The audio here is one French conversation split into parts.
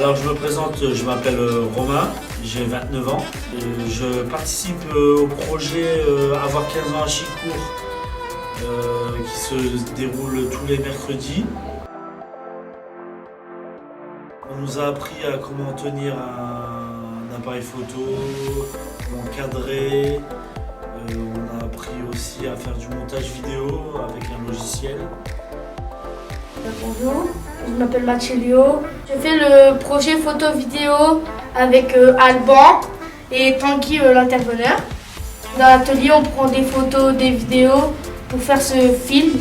Alors je me présente, je m'appelle Romain, j'ai 29 ans. Je participe au projet Avoir 15 ans à Chicourt qui se déroule tous les mercredis. On nous a appris à comment tenir un appareil photo, comment cadrer. On a appris aussi à faire du montage vidéo avec un logiciel. Bonjour, je m'appelle Mathieu. Je fais le projet photo-vidéo avec Alban et Tanguy, l'interveneur. Dans l'atelier, on prend des photos, des vidéos pour faire ce film.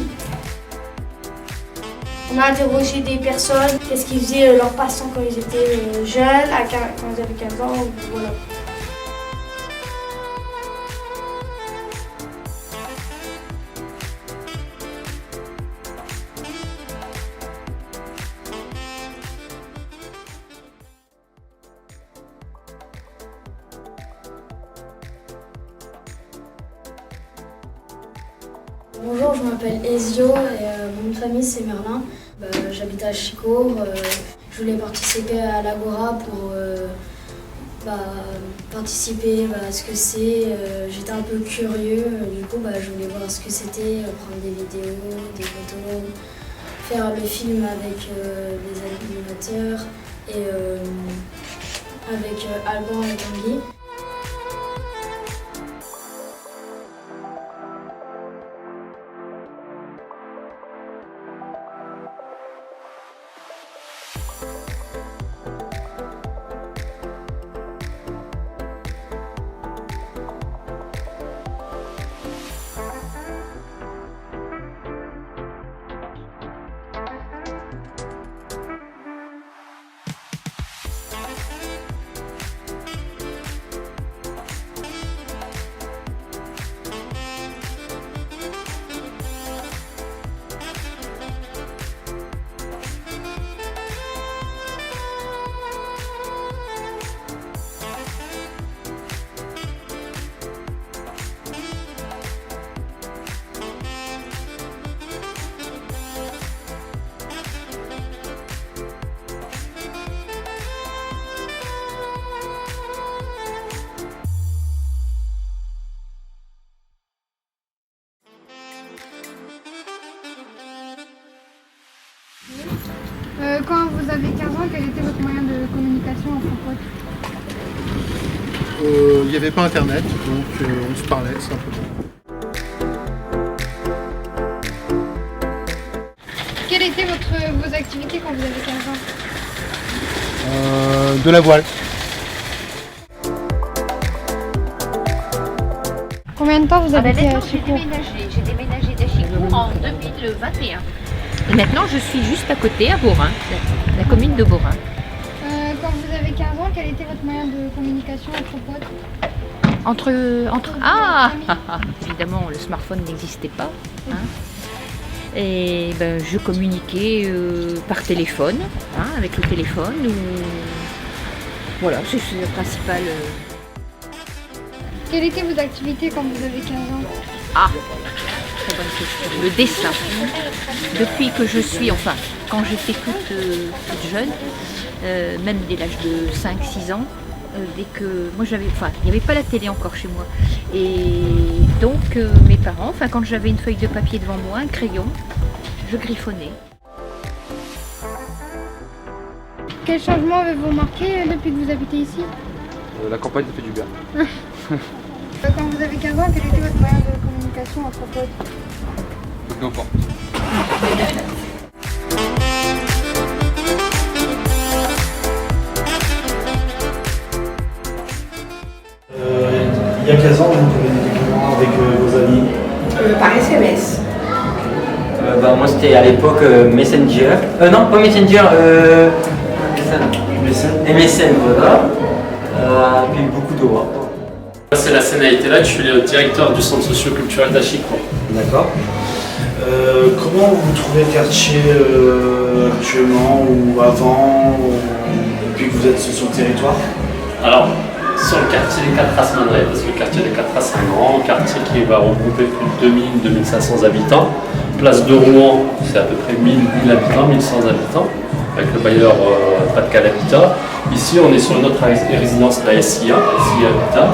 On a interrogé des personnes, qu'est-ce qu'ils faisaient leur passe-temps quand ils étaient jeunes, quand ils avaient 15 ans. Voilà. Bonjour, je m'appelle Ezio et mon nom de famille c'est Merlin. J'habite à Chicourt. Je voulais participer à l'Agora pour participer à ce que c'est. J'étais un peu curieux, du coup je voulais voir ce que c'était, prendre des vidéos, des photos, faire le film avec les animateurs et avec Alban et Tanguy. Quand vous avez 15 ans, quel était votre moyen de communication entre potes? Il n'y avait pas internet, donc on se parlait simplement. Quelles étaient vos activités quand vous avez 15 ans? De la voile. Combien de temps vous habitez à Chicourt? J'ai déménagé de Chicourt en 2021. Et maintenant, je suis juste à côté, à Beaurain, la commune de Beaurain. Quand vous avez 15 ans, quel était votre moyen de communication entre potes? Évidemment, le smartphone n'existait pas. Hein. Et je communiquais par téléphone, avec le téléphone. Voilà, c'est le principal. Quelles étaient vos activités quand vous avez 15 ans? Très bonne question. Le dessin. Depuis que je suis, quand j'étais toute jeune, même dès l'âge de 5-6 ans, dès que moi il n'y avait pas la télé encore chez moi. Et donc mes parents, quand j'avais une feuille de papier devant moi, un crayon, je griffonnais. Quel changement avez-vous marqué depuis que vous habitez ici? La campagne ça fait du bien. Quand vous avez 15 ans, quel était votre moyen de communication entre potes? N'importe. Il y a 15 ans, vous communiquez comment avec vos amis? Par SMS. Moi c'était à l'époque Messenger. Non, pas Messenger, MSN, voilà. Puis beaucoup d'eau. C'est la scène a été là, je suis le directeur du centre socio-culturel d'Achicourt. D'accord. Comment vous trouvez le quartier actuellement ou avant, depuis que vous êtes sur le territoire? Alors, sur le quartier des 4 Traces Mandray, parce que le quartier des 4 Traces c'est un grand quartier qui va regrouper plus de 2000-2500 habitants. Place de Rouen, c'est à peu près 1000 habitants, 1100 habitants. avec le bailleur Pas-de-Calais Habitat. Ici, on est sur une autre résidence, la SIA Habitat,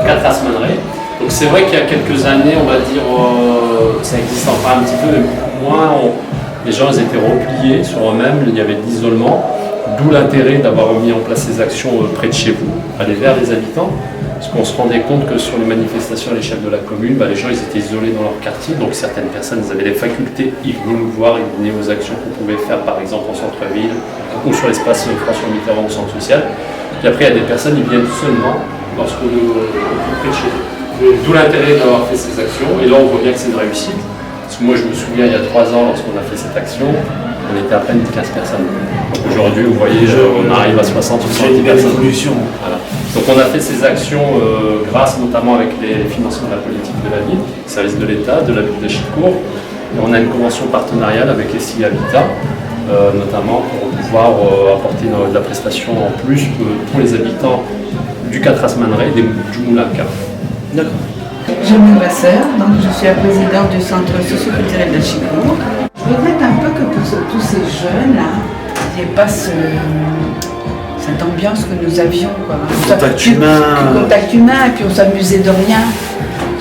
4 à Semaneray. Donc c'est vrai qu'il y a quelques années, on va dire, ça existe encore un petit peu, mais beaucoup moins. Les gens ils étaient repliés sur eux-mêmes, il y avait de l'isolement. D'où l'intérêt d'avoir mis en place ces actions près de chez vous, aller vers les habitants. Parce qu'on se rendait compte que sur les manifestations à l'échelle de la commune, les gens ils étaient isolés dans leur quartier, donc certaines personnes ils avaient des facultés, ils venaient nous voir, ils venaient aux actions qu'on pouvait faire par exemple en centre-ville ou sur l'espace François Mitterrand au centre social. Puis après il y a des personnes qui viennent seulement lorsqu'on est près de chez eux. D'où l'intérêt d'avoir fait ces actions, et là on voit bien que c'est une réussite. Parce que moi je me souviens il y a 3 ans lorsqu'on a fait cette action, on était à peine 15 personnes. Aujourd'hui, vous voyez, on arrive à 60 ou 70 personnes. Voilà. Donc on a fait ces actions grâce notamment avec les financements de la politique de la ville, les services de l'État, de la ville de Chicourt. Et on a une convention partenariale avec les SIA Habitat, notamment pour pouvoir apporter de la prestation en plus pour les habitants du 4 à Semaneray et du Moulin à Cap. D'accord. Jamie Vasseur, donc je suis la présidente du centre socioculturel de Chicourt. Je regrette un peu que pour tous ces jeunes-là, il n'y ait pas cette ambiance que nous avions. Contact humain. Contact humain, et puis on s'amusait de rien.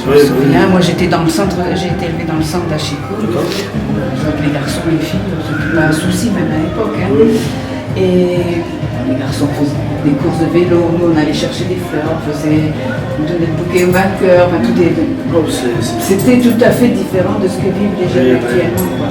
Je me Oui, souviens, oui. moi j'étais dans le centre, j'ai été élevée dans le centre d'Achicourt. Avec les garçons et les filles, c'était pas un souci même à l'époque. Hein. Et les garçons faisaient des courses de vélo, nous on allait chercher des fleurs, on donnait le bouquet au vainqueur, c'était tout à fait différent de ce que vivent les jeunes actuellement. Quoi.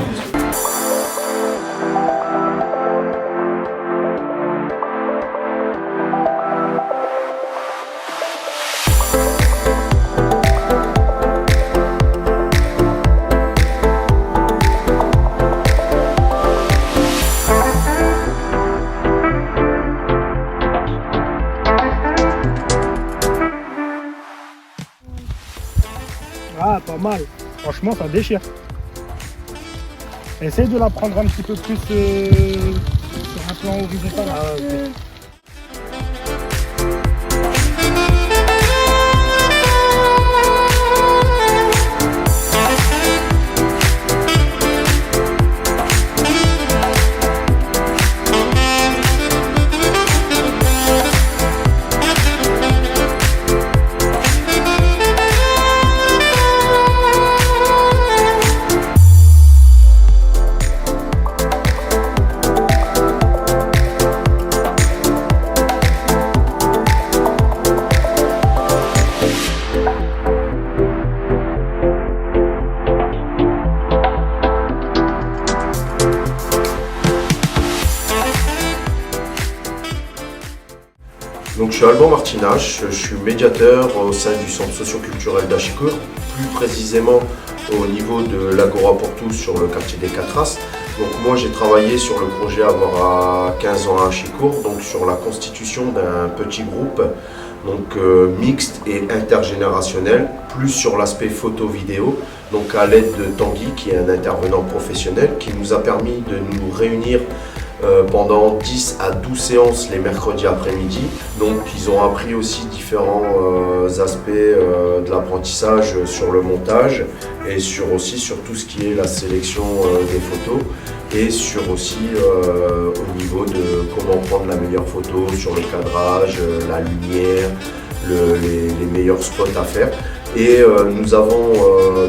Ah, pas mal. Franchement, ça déchire. Essaye de la prendre un petit peu plus sur un plan horizontal. Ah, okay. Donc, je suis Alban Martinache, je suis médiateur au sein du centre socioculturel d'Achicourt, plus précisément au niveau de l'Agora pour tous sur le quartier des Catras. Donc moi j'ai travaillé sur le projet Avoir à 15 ans à Achicourt, donc sur la constitution d'un petit groupe donc mixte et intergénérationnel, plus sur l'aspect photo-vidéo, donc à l'aide de Tanguy qui est un intervenant professionnel qui nous a permis de nous réunir pendant 10 à 12 séances les mercredis après-midi. Donc ils ont appris aussi différents aspects de l'apprentissage sur le montage et aussi sur tout ce qui est la sélection des photos et sur aussi au niveau de comment prendre la meilleure photo sur le cadrage, la lumière, les meilleurs spots à faire. Et nous avons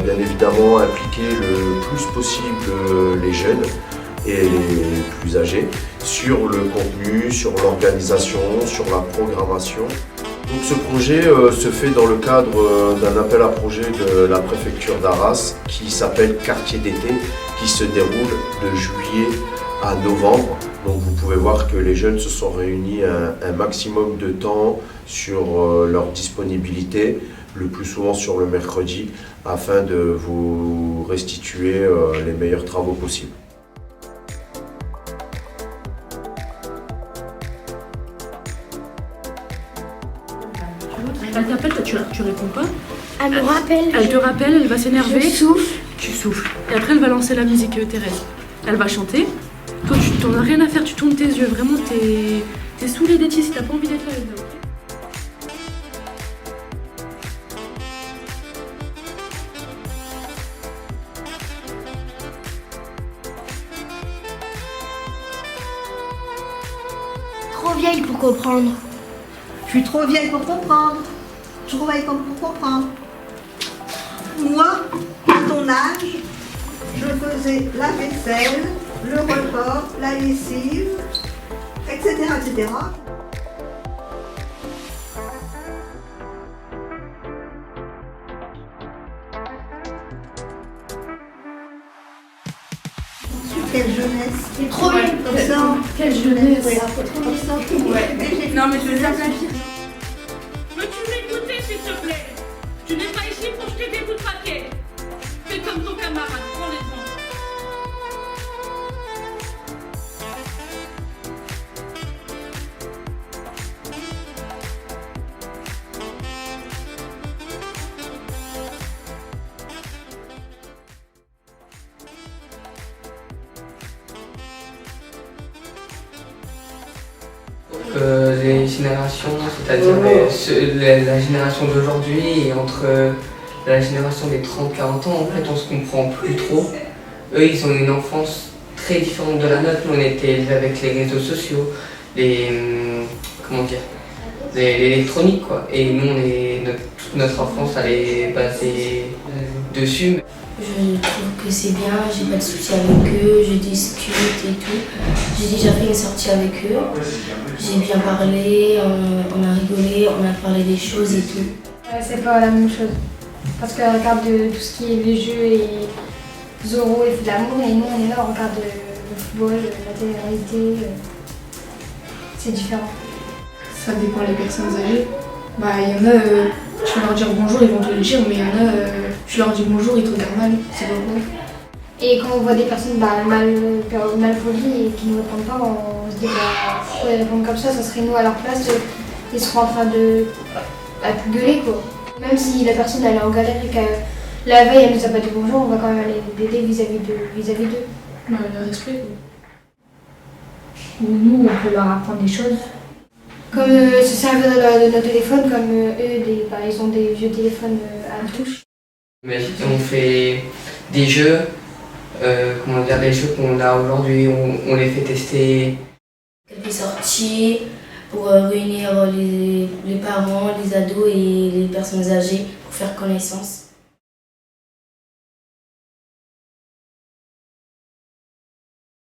bien évidemment impliqué le plus possible les jeunes et les plus âgés sur le contenu, sur l'organisation, sur la programmation. Donc ce projet se fait dans le cadre d'un appel à projet de la préfecture d'Arras qui s'appelle Quartier d'été, qui se déroule de juillet à novembre. Donc vous pouvez voir que les jeunes se sont réunis un maximum de temps sur leur disponibilité, le plus souvent sur le mercredi, afin de vous restituer les meilleurs travaux possibles. Elle t'appelle, tu réponds pas. Elle me rappelle. Elle te rappelle, elle va s'énerver. Je souffle. Tu souffles. Et après, elle va lancer la musique, Thérèse. Elle va chanter. Toi, tu t'en as rien à faire, tu tournes tes yeux. Vraiment, t'es saoulé d'être ici, t'as pas envie d'être là. comprendre. Je suis trop vieille pour comprendre. Trop vieille pour comprendre. Moi, à ton âge, je faisais la vaisselle, le repas, la lessive, etc. etc. Quelle jeunesse! C'est trop bien! Comme ça! Quelle jeunesse! Ouais, comme ça! Ouais. Non, mais je veux dire plein de pire. Peux-tu m'écouter, s'il te plaît? Tu n'es pas ici pour jeter des coups de paquet. Fais comme ton camarade, prends-les-en. Les générations, c'est-à-dire la génération d'aujourd'hui et entre la génération des 30-40 ans, en fait, on se comprend plus trop. Eux, ils ont une enfance très différente de la nôtre. Nous, on était élevés avec les réseaux sociaux, l'électronique, quoi. Et nous, toute notre enfance, elle est basée dessus. Je trouve que c'est bien, j'ai pas de soucis avec eux, je discute et tout. J'ai déjà fait une sortie avec eux, j'ai bien parlé, on a rigolé, on a parlé des choses et tout. C'est pas la même chose. Parce qu'elle regarde tout ce qui est les jeux et Zorro et l'amour, et nous on est là, on regarde le football, la télé-réalité. C'est différent. Ça dépend des personnes âgées. Bah, il y en a, tu vas leur dire bonjour, ils vont te le dire, mais il y en a, tu leur dis bonjour, ils te regardent mal, c'est pas bon. Et quand on voit des personnes mal polies et qui ne répondent pas, on se dit pourquoi ils répondent comme ça serait nous à leur place, ils seront en train de gueuler quoi. Même si la personne elle est en galère et que la veille elle nous a pas dit bonjour, on va quand même aller l'aider vis-à-vis d'eux. Non, il y a le respect quoi. Nous on peut leur apprendre des choses. Comme se servir de notre téléphone, comme eux, ils ont des vieux téléphones à touche. Imagine, on fait des jeux, les jeux qu'on a aujourd'hui, on les fait tester. Quelques sorties pour réunir les parents, les ados et les personnes âgées pour faire connaissance.